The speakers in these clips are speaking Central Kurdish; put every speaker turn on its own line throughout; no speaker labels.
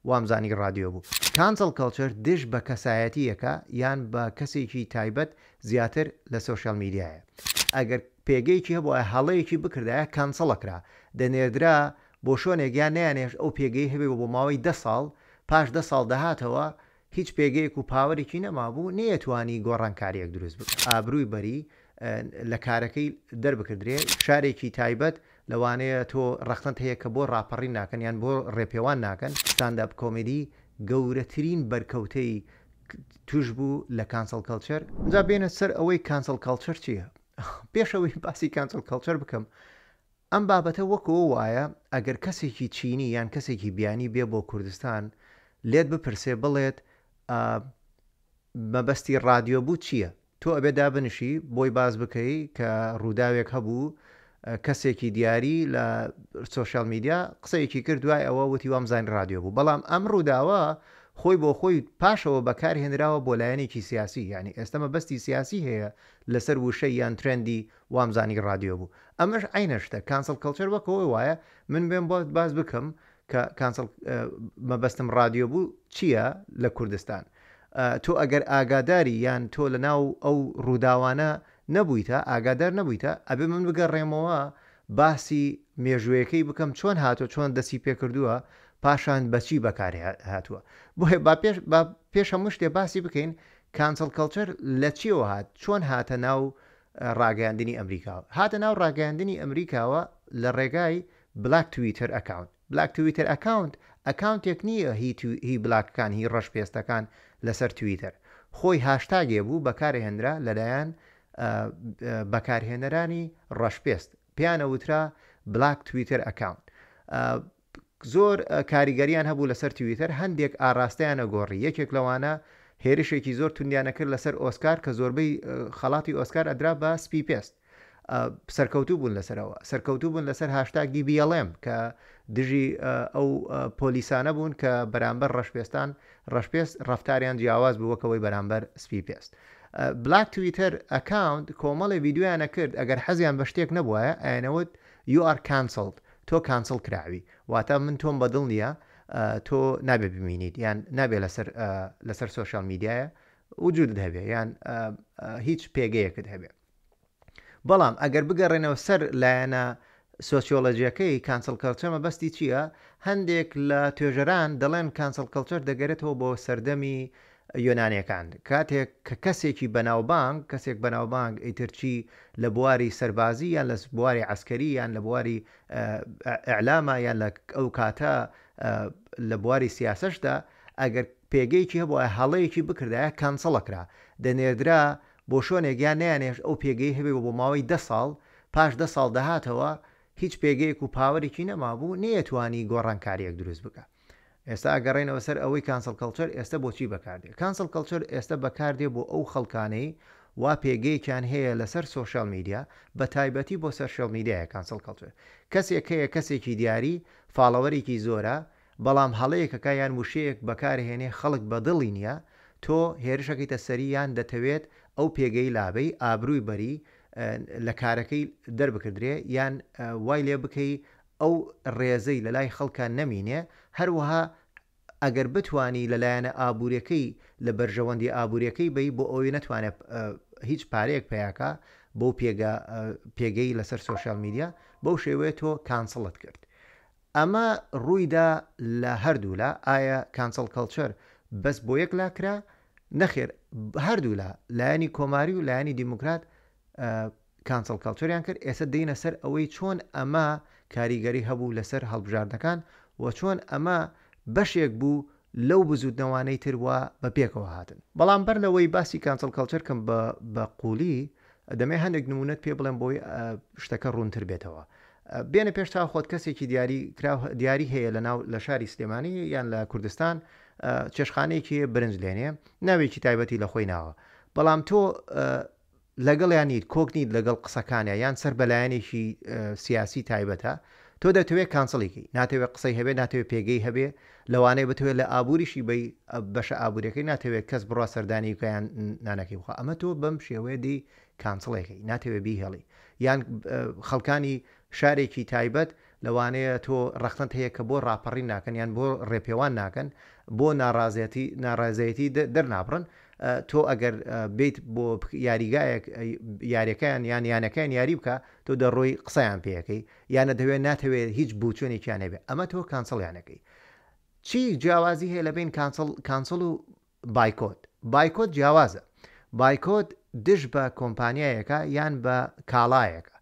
وامزانی ڕادیۆ بوو. کانسل کەلچەر دژ بە کەسایەتیەکە یان بە کەسێکی تایبەت زیاتر لە سوۆشیال میدیایە. ئەگەر پێگەیکی هەبووە هەڵەیەکی بکردایە کانسەڵەکرا دەنێردرا بۆ شۆنێک یان نیانێش ئەو پێگەی هەبێ بۆ ماوەی 10 ساڵ پاش 10 ساڵ داهاتەوە هیچ پێگەیەک و پاوەێکی نەمابوو نەیەتوانی گۆڕانکاریەک دروست بکە. ئابرووی بەری لە کارەکەی دەربکردرێ شارێکی تایبەت لەوانەیە تۆ ڕەختەن هەیە کە بۆ ڕاپەڕی ناکەن یان بۆ ڕێپێوان ناکەن ستانداپ کۆمێدی گەورەترین بەرکەوتەی توش بوو لە کانسل کەلچەر. جا بێنە سەر ئەوەی کانسل کەلچەر چییە؟ پێشەوەی باسی کانسل کەلچەر بکەم ئەم بابەتە وەکەوە وایە ئەگەر کەسێکی چینی یان کەسێکی بیانی بێ بۆ کوردستان لێت بپرسێ بڵێت مەبەستی ڕادیۆ بوو چییە؟ تۆ ئەبێ دابنشی بۆی باز بکەی کە ڕووداوێک هەبوو کەسێکی دیاری لە سوۆشیال میدیا قسەیەکی کردوای ئەوە وتی وامزان ڕادیۆ بوو. بەڵام ئەم ڕووداوە خۆی بۆ خۆی پاشەوە بەکار هێنراوە بۆ لایەنێکی سیاسی، ینی ئێستا مەبەستی سیاسی هەیە لەسەر وشەی یان ترندی وامزانی ڕادیۆ بوو. ئەمەش عینەشتە کانسل کەلچەر وەکەوە وایە من بێن بۆ باز بکەم کە کانسل مەبەستم ڕادیۆ بوو چییە لە کوردستان. تۆ ئەگەر ئاگاداری یان تۆ لە ناو ئەو ڕووداوانە نەبوویتە ئاگادار نەبوویتە ئەبێ من بگەڕێمەوە باسی مێژوەکەی بکەم چۆن هاتۆ چۆن دەسی پێکردووە پاشان بەچی بەکاری هاتووە. بۆیە پێش هەموو شتێ باسی بکەین کانسل کەلچەر لە چیەوە هات چۆن هاتە ناو ڕاگەاندنی ئەمریکاوە. هاتە ناو ڕاگەاندنی ئەمریکاوە لە ڕێگای بلاک تویتر ئەکاونت. بلاک تویتر ئەکاونتێک نییە هی بلاکەکان هی ڕەشپێستەکان لەسەر تویتر خۆی هاشتاگێ بوو بەکارهێنرا لەلایەن بەکارهێنەرانی ڕەشپێست پیانە وترا بلاک تویتر ئەکاونت. زۆر کاریگەریان هەبوو لەسەر تویتر هەندێک ئاراستەیانە گۆڕی یەکێک لەوانە هێرشێکی زۆر توندیانە کرد لەسەر ئۆسکار کە زۆربەی خەڵاتی ئۆسکار ئەدرا بە سپی پێست سەرکەوتوو بوون لەسەرەوە سەرکەوتوو بوون لەسەر هاشتاگی BLM کە دژی ئەو پۆلیسانە بوون کە بەرامبەر ڕەشپێستان ڕەشپێست ڕفتاریان جیاواز بووەکەوەی بەرامبەر سپی پێست. بلاک تویتر ئەکاونت کۆمەڵی ڤیددیویانە کرد ئەگەر حەزیان بە شتێک نەبووە ئەیانەوت you are cancelled تۆ کانسل کراوی واتە من تۆم بەدڵ نییە تۆ نابێ ببینیت یان نابێ لەسەر سوۆشیال میدیایە وجودت هەبێ یان هیچ پێگەیەکت هەبێ. بەڵام ئەگەر بگەڕێنەوە سەر لایەنە سۆسیۆلۆژیەکەی کانسل کەلچەر مەبەستی چییە؟ هەندێک لە توێژەران دەڵێن کانسل کەلچەر دەگەرێتەوە بۆ سەردەمی یۆنانیەکان کاتێک کە کەسێکی بەناوبانگ کەسێک بەناوبانگ ئیترچی لە بواری سەربازی یان لە بواری عسکەری یان لە بواری ئەعلامە یان لە ئەو کاتە لە بواری سیاسەشدا ئەگەر پێگەیکی هەبووە هەڵەیەکی بکردایە کانسەڵەکرا دەنێردرا بۆ شۆنێک یان نیانێش ئەو پێگەی هەبێ بۆ ماوەی 10 ساڵ پاش 10 ساڵ داهاتەوە هیچ پێگەیەک و پاوەێکی نەمابوو نەیەتوانی گۆڕانکاریەک دروست بکە. ئێستا ئەگەڕێنەوە سەر ئەوەی کانسل کەلچەر ئێستا بۆچی بەکاردێ؟ کانسل کەلچەر ئێستا بەکاردێ بۆ ئەو خەڵکانەی وا پێگەیەکیان هەیە لەسەر سوۆشیال میدیا بە تایبەتی بۆ سوۆشیال میدیایە کانسل کەلچەر کەسێک هەیە کەسێکی دیاری فاڵەوەرێکی زۆرە بەڵام هەڵەیەکەکە یان وشەیەک بەکارهێنێ خەڵک بەدڵی نییە تۆ هێرشەکەیتە سەریان دەتەوێت ئەو پێگەی لابەی ئابرووی بەری لە کارەکەی دەربکردرێ یان وای لێ بکەی ئەو ڕێزەی لە لای خەڵکان نەمینێ هەروەها ئەگەر بتانی لەلایەنە ئابوووریەکەی لە بەرژەوەندی ئابوووریەکەی بی بۆ ئەوەی نەتوانێت هیچ پارەیەک پیاکە بۆ پێگەی لەسەر سوۆشیال میدیا بەو شێوەیە تۆ کانسڵت کرد. ئەمە ڕوویدا لە هەردوو لە ئایا کانسل کەلچەر بەس بۆ یەک لاکرا نەخێر هەردوو لە لایەنی کۆماری و لایەنی دیموکرات کانسل کەلچەریان کرد. ئێستا دێنە سەر ئەوەی چۆن ئەمە کاریگەری هەبوو لەسەر هەڵبژاردنەکان و چۆن ئەمە بەشێک بوو لەو بزودنەوانەی تروە بە پێکەوە هاتن. بەڵام بەر لەوەی باسی کانسل کەلچەرکەم بە قوڵی دەمێ هەندێک نمونەت پێ بڵێم بۆی شتەکە ڕوونتر بێتەوە. بێنە پێش تا خۆت کەسێکی دیاری هەیە لە شاری سلێمانی یان لە کوردستان چێشخانەیەکی برنج لێنێ ناوێکی تایبەتی لە خۆی ناوە بەڵام تۆ لەگەڵ یانیت کۆکنیت لەگەڵ قسەکانە یان سەر بەلایەنێکی سیاسی تایبەتە تۆ دەتەوێت کانسڵێکی ناتەوێت قسەی هەبێت ناتەوێت پێگەی هەبێ لەوانەیە بتوێت لە ئابووریشی بەشە ئابوووریەکەی ناتەوێت کەس بڕوا سەردانی کەیان نانەکەی بخوا ئەمە تۆ بەم شێوەیە دی کانسڵێکی ناتەوێت بی هێڵی یان خەڵکانی شارێکی تایبەت لەوانەیە تۆ ڕەختەت هەیە کە بۆ ڕاپەڕی ناکەن یان بۆ ڕێپێوان ناکەن بۆ ناڕازایەتی دەرنابڕن تۆ ئەگەر بیت بۆ یاریگایەک یاریەکەیان یان یانەکەیان یاری بکە تۆ دەڕۆی قسەیان پێەکەی یانە دەوێت ناتەوێت هیچ بوچۆنێکیان هەبێت ئەمە تۆ کانسڵیانەکەی چی جیاوازی هەیە لە بین کانسڵ و بایکۆت جیاوازە بایکۆت دش بە کۆمپانیایەکە یان بە کاڵایەکە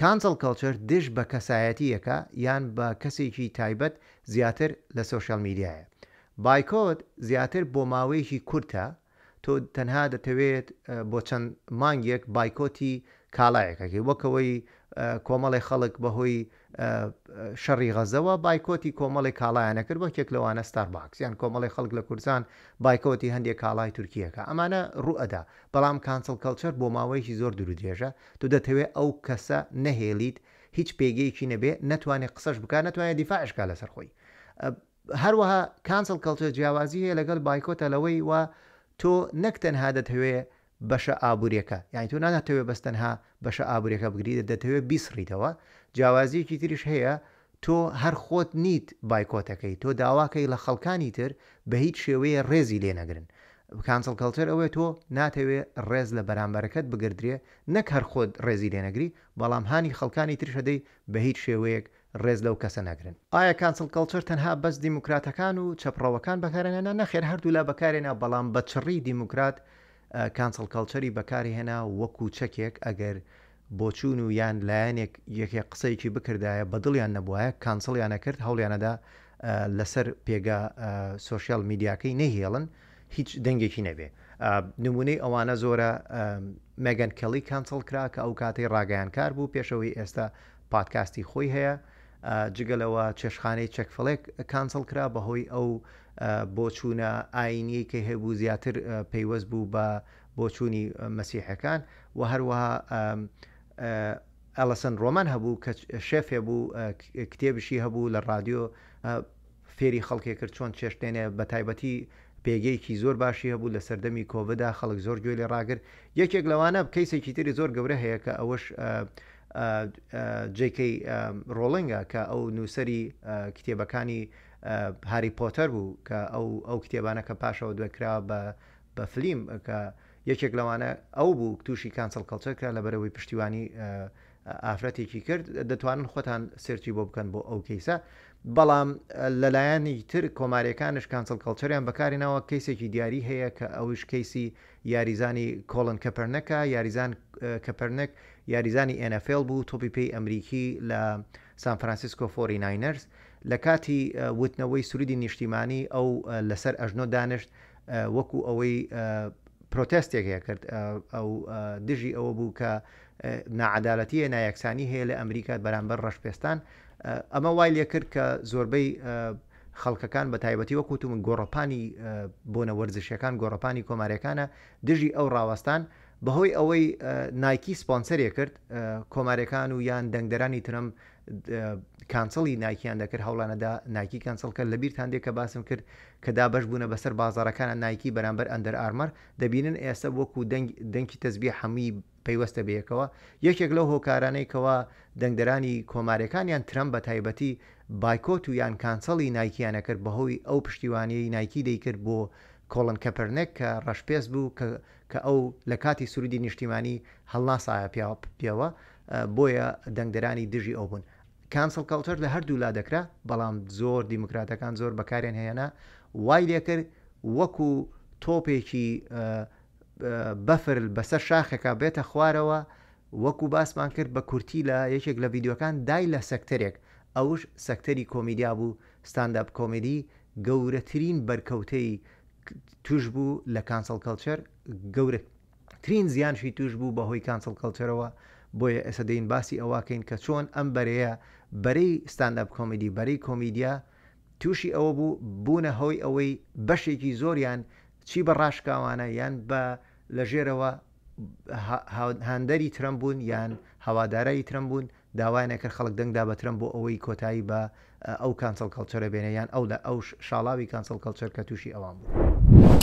کانسڵ کەڵچەر دش بە کەسایەتیەکە یان بە کەسێکی تایبەت زیاتر لە سوۆشیال میدیایە بایکۆت زیاتر بۆ ماوەیەکی کورتە تۆ تەنها دەتەوێت بۆ چەند مانگێک بایکۆتی کاڵایەکەکەی وەکەوەی کۆمەڵی خەڵک بەهۆی شەڕی غەزەوە بایکۆتی کۆمەڵی کاڵایانە کرد وەکێک لەوانە ستارباکس یان کۆمەڵی خەڵک لە کوردستان بایکۆتی هەندێک کاڵای تورکیەکە ئەمانە ڕوئەدا بەڵام کانسڵ کەڵچەر بۆ ماوەیەکی زۆر درودێژە تو دەتەوێت ئەو کەسە نەهێلیت هیچ پێگەیەکی نەبێ نەتوانێت قسەش بکە نەتوانێت دیفاعشکا لەسەر خۆی هەروەها کانسڵ کەڵچەر جیاوازی هەیە لەگەڵ بایکۆتە لەوەی وە تۆ نەک تەنها دەتەوێت بەشە ئابوووریەکە یانی تۆ ناتەوێت بەستەنها بەشە ئابوووریەکە بگریت دەتەوێت بیسڕیتەوە جیاوازیەکی تریش هەیە تۆ هەر خۆت نیت بایکۆتەکەی تۆ داواکەی لە خەڵکانی تر بە هیچ شێوەیە ڕێزی لێ نەگرن کانسڵ کەڵچەر ئەوەیە تۆ ناتەوێت ڕێز لە بەرامبەرەکەت بگردرێ نەک هەر خۆت ڕێزی لێنەگری بەڵام هانی خەڵکانی ترشەدەی بە هیچ شێوەیەک ڕێز لەو کەسە نەگرن ئایا کانسڵ کەڵچەر تەنها بەس دیموکراتەکان و چەپڕەوەکان بەکارێنە نەخێر هەردوو لا بەکارێنە بەڵام بە چڕی دیموکرات کانسڵ کەڵچەری بەکاری هێنا وەکو چەکێک ئەگەر بۆچوون و یان لایەنێک یەکێک قسەیەکی بکردایە بە دڵیان نەبووایە کانسڵیانە کرد هەوڵیانەدا لەسەر پێگا سوۆشیال میدیاکەی نەهێڵن هیچ دەنگێکی نەبێ نمونەی ئەوانە زۆرە مێگەن کەڵی کانسڵ کرا کە ئەو کاتەی ڕاگەیانکار بوو پێشەوەی ئێستا پادکاستی خۆی هەیە جگەلەوە چێشخانەی چەکفڵێک کانسڵ کرا بەهۆی ئەو بۆچوونە ئاینی کە هەبوو زیاتر پەیوەست بوو بە بۆچوونی مەسیحەکان و هەروەها ئەلەسن ڕۆمان هەبوو کە شێفێ بوو کتێبشی هەبوو لە ڕادیۆ فێری خەڵکێ کرد چۆن چێشتێنێ بە تایبەتی پێگەیەکی زۆر باشی هەبوو لە سەردەمی کۆڤدا خەڵک زۆر گوێ لێ ڕاگر یەکێک لەوانە کەیسێکی تری زۆر گەورە هەیە کە ئەوەش جێکەی ڕۆڵنگە کە ئەو نووسری کتێبەکانی هاری پۆتەر بوو کە ئەو کتێبانە کە پاشەوە دوێکرا بە فلیم کە یەکێک لەوانە ئەو بوو تووشی کانسڵ کەڵچەر کرا لە بەرەوەی پشتیوانی ئافرەتێکی کرد دەتوانن خۆتان سێرچی بۆ بکەن بۆ ئەو کەیسە بەڵام لەلایەنی تر کۆمارەکانش کانسڵ کەڵچەریان بەکارێنەوە کەیسێکی دیاری هەیە کە ئەوش کەیسی یاریزانی کۆڵن کەپەرنەکە یاریزان کەپەرنەک یاریزانی NFL بوو تۆپی پێی ئەمریکی لە سان فرانسیسکۆ 49ers لە کاتی وتنەوەی سرودی نیشتیمانی ئەو لەسەر ئەژنۆ دانیشت وەکو ئەوەی پرۆتستێک هەیە کرد ئەو دژی ئەوە بوو کە نعادالەتیە نایەکسانی هەیە لە ئەمریکا بەرامبەر ڕەشپێستان ئەمە وای لێ کرد کە زۆربەی خەڵکەکان بە تایبەتی وەکوتو من گۆڕەپانی بۆنە وەرزشەکان گۆڕەپانی کۆمارەکانە دژی ئەو ڕاوەستان بەهۆی ئەوەی نایکی سپۆنسەرێ کرد کۆمارەکان و یان دەنگدەرانی ترم کانسڵی نایکیان دەکرد هەوڵانەدا نایکی کانسڵکە لە بیرتان دێک کە باسم کرد کە دابش بوونە بەسەر بازارەکانە نایکی بەرامبەر ئەندەر ئارمەر دەبینن ئێستا وەکو دەنگی تەزبیە هەمووی پەیوەستە بەیەکەوە یەکێک لەو هۆکارانەی کەەوە دەنگدەرانی کۆمارەکانیان ترەم بە تایبەتی بایکۆت و یان کانسڵی نایکیانە کرد بەهۆی ئەو پشتیوانیی نایکی دەیکرد بۆ کۆڵن کەپەرنێک کە ڕەشپێست بوو کە ئەو لە کاتی سرودی نیشتیمانی هەڵناسایە پێوە بۆیە دەنگدەرانی دژی ئەو بوون کانسڵ کەڵچەر لە هەردوو لا دەکرا بەڵام زۆر دیموکراتەکان زۆر بەکارێن هێنا وای لێ کرد وەکو تۆپێکی بەفر بەسەر شاخێکا بێتە خوارەوە وەکو باسمان کرد بە کورتی لە یەکێک لە ڤیددیوەکان دای لە سەکتەرێک ئەوش سەکتەری کۆمیدیا بوو ستانداپ کۆمیدی گەورەترین بەرکەوتەی توش بوو لە کانسڵ کەڵچەر گەورەترین زیانشی توش بوو بەهۆی کانسڵ کەڵچەرەوە بۆیە ئێستا دەین باسی ئەوواکەین کە چۆن ئەم بەرەیە بەرەی ستانداپ کۆمیدی بەرەی کۆمیدیا تووشی ئەوە بوو بوونە هۆی ئەوەی بەشێکی زۆریان چی بە ڕاشکاوانە یان بە لەژێرەوە هاندەری ترەم بوون یان هەوادارایی ترەم بوون داوایانە کرد خەڵک دەنگدا بە ترەم بۆ ئەوەی کۆتایی بە ئەو کانسڵ کەڵچەرە بێنە یان ئەو لە ئەو شاڵاوی کانسڵ کەڵچەر کە تووشی ئەوان بوو.